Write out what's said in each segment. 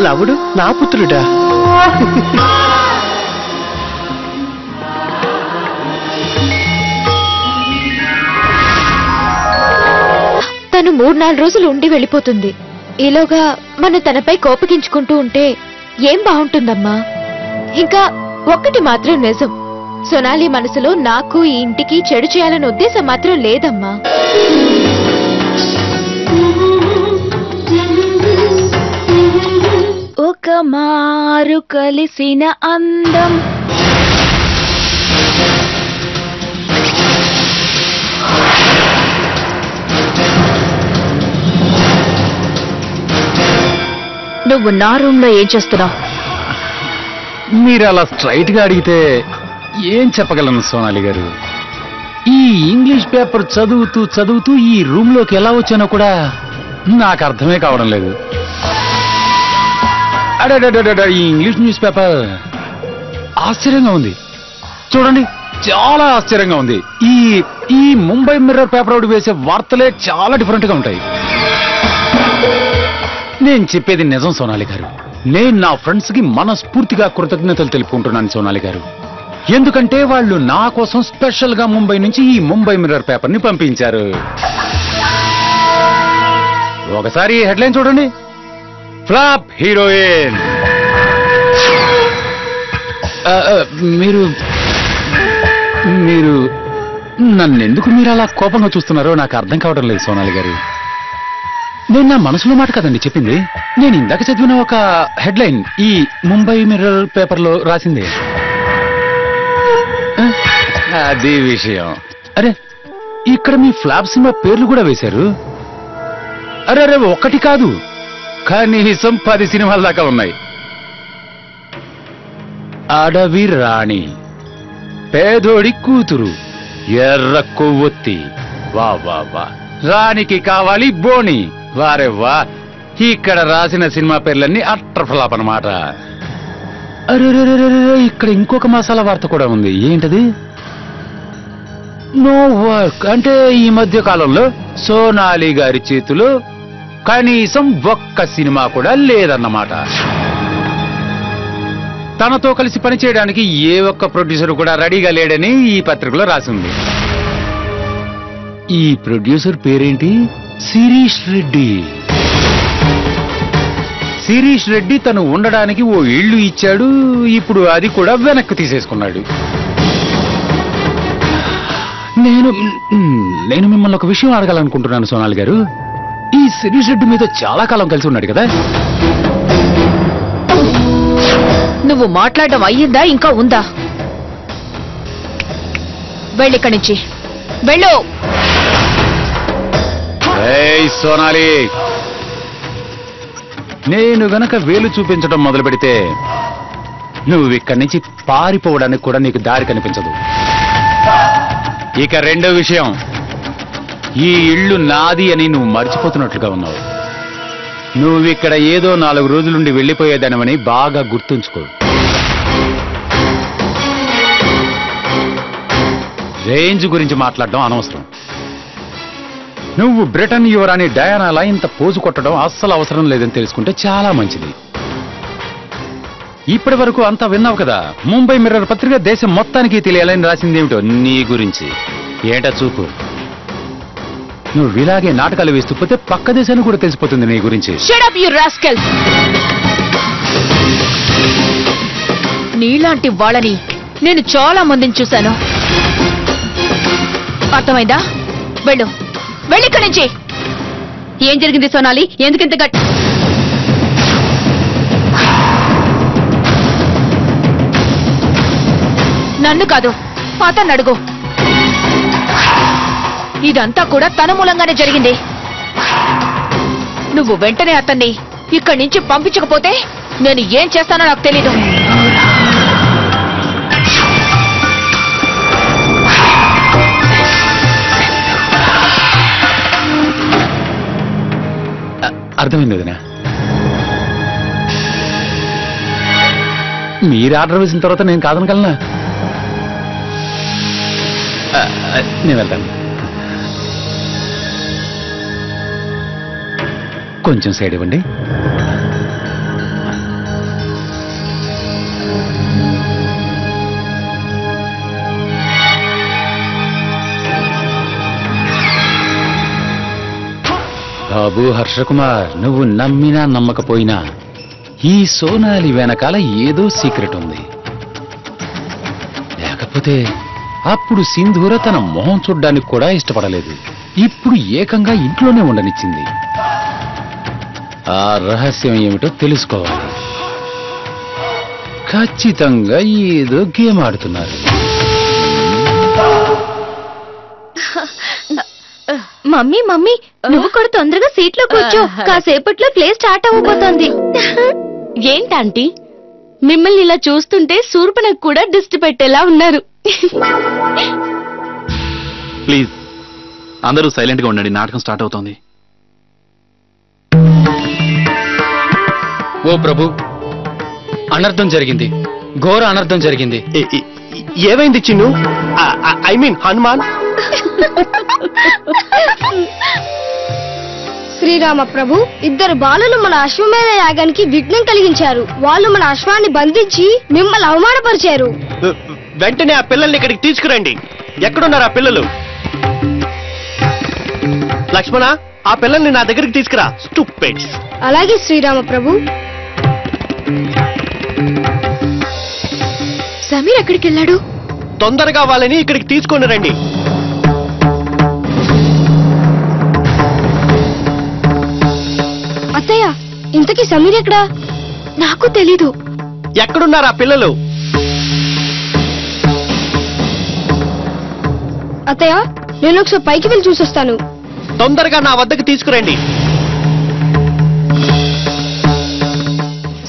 లవుడు నా పుత్రుడా? తను 3-4 రోజులు ఉండి వెళ్ళిపోతుంది. ఈలోగా మనం తనపై కోపగించుకుంటూ ఉంటే ఏం బాగుంటుందమ్మా? ఇంకా ఒక్కటి మాత్రం నిజం, సోనాలి మనసులో నాకు ఈ ఇంటికి చెడు చేయాలనే ఉద్దేశం మాత్రం లేదమ్మా. ఒక మారు కలిసిన అందం నువ్వు నా రూమ్ లో ఏం చేస్తున్నావు? మీరు అలా స్ట్రైట్ గా అడిగితే ఏం చెప్పగలను సోనాలి గారు. ఈ ఇంగ్లీష్ పేపర్ చదువుతూ చదువుతూ ఈ రూమ్ లోకి ఎలా వచ్చానో కూడా నాకు అర్థమే కావడం లేదు. అడడడడ, ఈ ఇంగ్లీష్ న్యూస్ పేపర్ ఆశ్చర్యంగా ఉంది. చూడండి, చాలా ఆశ్చర్యంగా ఉంది. ఈ ఈ ముంబై మిర్రర్ పేపర్ ఒకటి వేసే వార్తలే చాలా డిఫరెంట్ గా ఉంటాయి. నేను చెప్పేది నిజం సోనాలి గారు. నేను నా ఫ్రెండ్స్ కి మనస్ఫూర్తిగా కృతజ్ఞతలు తెలుపుకుంటున్నాను సోనాలి గారు. ఎందుకంటే వాళ్ళు నా కోసం స్పెషల్ గా ముంబై నుంచి ఈ ముంబై మిర్రర్ పేపర్ ని పంపించారు. ఒకసారి హెడ్లైన్ చూడండి, ఫ్లాప్ హీరోయిన్. మీరు మీరు నన్నెందుకు మీరు అలా కోపంగా చూస్తున్నారో నాకు అర్థం కావడం లేదు సోనాలి గారు. నేను నా మనసులో మాట కదండి చెప్పింది. నేను ఇందాక చదివిన ఒక హెడ్లైన్ ఈ ముంబై మిర్రర్ పేపర్ లో రాసింది. అది విషయం. అరే, ఇక్కడ మీ ఫ్లాప్ సినిమా పేర్లు కూడా వేశారు. అరే అరే, ఒకటి కాదు, కనీసం 10 సినిమాల దాకా ఉన్నాయి. అడవి రాణి, పేదోడి కూతురు, ఎర్ర కొవ్వొత్తి, వా వా వా, రాణికి కావాలి బోణి, వారే వా. ఇక్కడ రాసిన సినిమా పేర్లన్నీ అట్రఫ్లాప్ అన్నమాట. అరే ఇక్కడ ఇంకొక మసాలా వార్త కూడా ఉంది. ఏంటది? No work. అంటే ఈ మధ్య కాలంలో సోనాలి గారి చేతిలో కనీసం ఒక్క సినిమా కూడా లేదన్నమాట. తనతో కలిసి పనిచేయడానికి ఏ ఒక్క ప్రొడ్యూసర్ కూడా రెడీగా లేడని ఈ పత్రికలో రాసింది. ఈ ప్రొడ్యూసర్ పేరేంటి? శిరీష్ రెడ్డి. శిరీష్ రెడ్డి తను ఉండడానికి ఓ ఇల్లు ఇచ్చాడు. ఇప్పుడు అది కూడా వెనక్కి తీసేసుకున్నాడు. నేను మిమ్మల్ని ఒక విషయం అడగాలనుకుంటున్నాను సోనాలి గారు. ఈ శిరీష్ రెడ్డి మీద చాలా కాలం కలిసి ఉన్నాడు కదా? నువ్వు మాట్లాడడం అయ్యిందా ఇంకా ఉందా? వెళ్ళిక్కడి నుంచి వెళ్ళు. సోనాలి, నేను గనక వేలు చూపించడం మొదలు పెడితే నువ్వు ఇక్కడి నుంచి పారిపోవడానికి కూడా నీకు దారి కనిపించదు. ఇక రెండో విషయం, ఈ ఇల్లు నాది అని నువ్వు మర్చిపోతున్నట్లుగా ఉన్నావు. నువ్వు ఇక్కడ ఏదో 4 రోజులుండి వెళ్లిపోయేదానివని బాగా గుర్తుంచుకో. రేంజ్ గురించి మాట్లాడడం అనవసరం. నువ్వు బ్రిటన్ యువరాణి డయానాలా ఇంత పోజు కొట్టడం అస్సలు అవసరం లేదని తెలుసుకుంటే చాలా మంచిది. ఇప్పటి వరకు అంతా విన్నావు కదా. ముంబై మిర్రర్ పత్రిక దేశం మొత్తానికి తెలియాలని రాసిందేమిటో నీ గురించి. ఏంటా చూపు. నువ్వు ఇలాగే నాటకాలు వేస్తూ పోతే పక్క దేశానికి కూడా తెలిసిపోతుంది నీ గురించి. Shut up, you rascal! నీలాంటి వాళ్ళని నేను చాలా మందిని చూశాను. అర్థమైందా? వెళ్ళు, వెళ్ళిక్కడి నుంచి. ఏం జరిగింది సోనాలి? ఎందుకింత గట్టి? నన్ను కాదు, అతన్ని అడుగు. ఇదంతా కూడా తన మూలంగానే జరిగింది. నువ్వు వెంటనే అతన్ని ఇక్కడి నుంచి పంపించకపోతే నేను ఏం చేస్తానో నాకు తెలీదు. అర్థమైంది వదినా. మీరు ఆర్డర్ వేసిన తర్వాత నేను కాదనగలనా? నేను వెళ్తాను. కొంచెం సైడ్ ఇవ్వండి. బాబు హర్షకుమార్, నువ్వు నమ్మినా నమ్మకపోయినా ఈ సోనాలి వెనకాల ఏదో సీక్రెట్ ఉంది. లేకపోతే అప్పుడు సింధూర తన మొహం చూడ్డానికి కూడా ఇష్టపడలేదు. ఇప్పుడు ఏకంగా ఇంట్లోనే ఉండనిచ్చింది. ఆ రహస్యం ఏమిటో తెలుసుకోవాలి. ఖచ్చితంగా ఏదో గేమ్ ఆడుతున్నారు. మమ్మీ మమ్మీ, నువ్వు కూడా తొందరగా సీట్లో కూర్చో. కాసేపట్లో ప్లే స్టార్ట్ అవ్వబోతోంది. ఏంటంటీ మిమ్మల్ని ఇలా చూస్తుంటే శూర్పణకు కూడా దిష్టి పెట్టేలా ఉన్నారు. ప్లీజ్ అందరూ సైలెంట్ గా ఉండండి, నాటకం స్టార్ట్ అవుతోంది. ఓ ప్రభు, అనర్థం జరిగింది, ఘోర అనర్థం జరిగింది. ఏమైంది చిన్ను? I mean Hanuman. శ్రీరామ ప్రభు, ఇద్దరు బాలులు మన అశ్వమేధ యాగానికి విఘ్నం కలిగించారు. వాళ్ళు మన అశ్వాన్ని బంధించి మిమ్మల్ని అవమానపరిచారు. వెంటనే ఆ పిల్లల్ని ఇక్కడికి తీసుకురండి. ఎక్కడున్నారు ఆ పిల్లలు? లక్ష్మణ, ఆ పిల్లల్ని నా దగ్గరికి తీసుకురా. స్టూపిడ్స్. అలాగే శ్రీరామ ప్రభు. సమీర్ ఎక్కడికి వెళ్ళాడు? తొందరగా వాళ్ళని ఇక్కడికి తీసుకొని రండి. అత్తయ్య, ఇంతకీ సమీర్ ఎక్కడా? నాకు తెలీదు. ఎక్కడున్నారు ఆ పిల్లలు? అత్తయ్య, నేను ఒకసారి పైకి వెళ్ళి చూసొస్తాను. తొందరగా నా వద్దకు తీసుకురండి.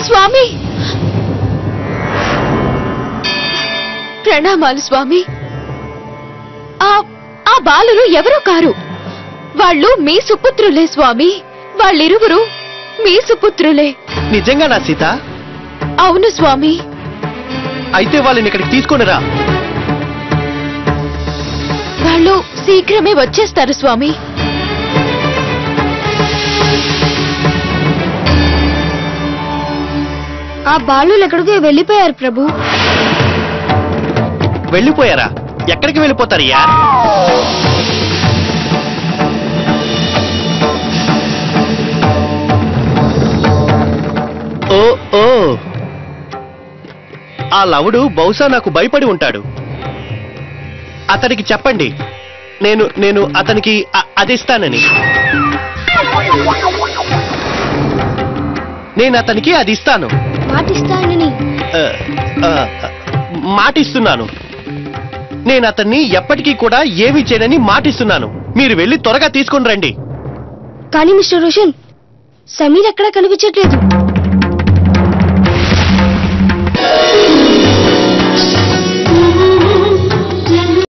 స్వామి, ప్రణామాలు స్వామి. ఆ బాలురు ఎవరో కారు. వాళ్ళు మీ సుపుత్రులే స్వామి. వాళ్ళిరువురు మీ సుపుత్రులే. నిజంగా నా సీత? అవును స్వామి. అయితే వాళ్ళని ఇక్కడికి తీసుకొని రా. వాళ్ళు శీఘ్రమే వచ్చేస్తారు స్వామి. ఆ బాలులు ఎక్కడికో వెళ్ళిపోయారు ప్రభు. వెళ్ళిపోయారా? ఎక్కడికి వెళ్ళిపోతారయ్యా? ఓ ఓ, ఆ లవుడు బహుశా నాకు భయపడి ఉంటాడు. అతనికి చెప్పండి, నేను అతనికి అది ఇస్తానని. నేను అతనికి అది ఇస్తాను. మాటిస్తానని మాటిస్తున్నాను. నేను అతన్ని ఎప్పటికీ కూడా ఏమీ చేయనని మాటిస్తున్నాను. మీరు వెళ్ళి త్వరగా తీసుకొని రండి. కానీ మిస్టర్ రోషన్, సమీర్ ఎక్కడా కనిపించట్లేదు.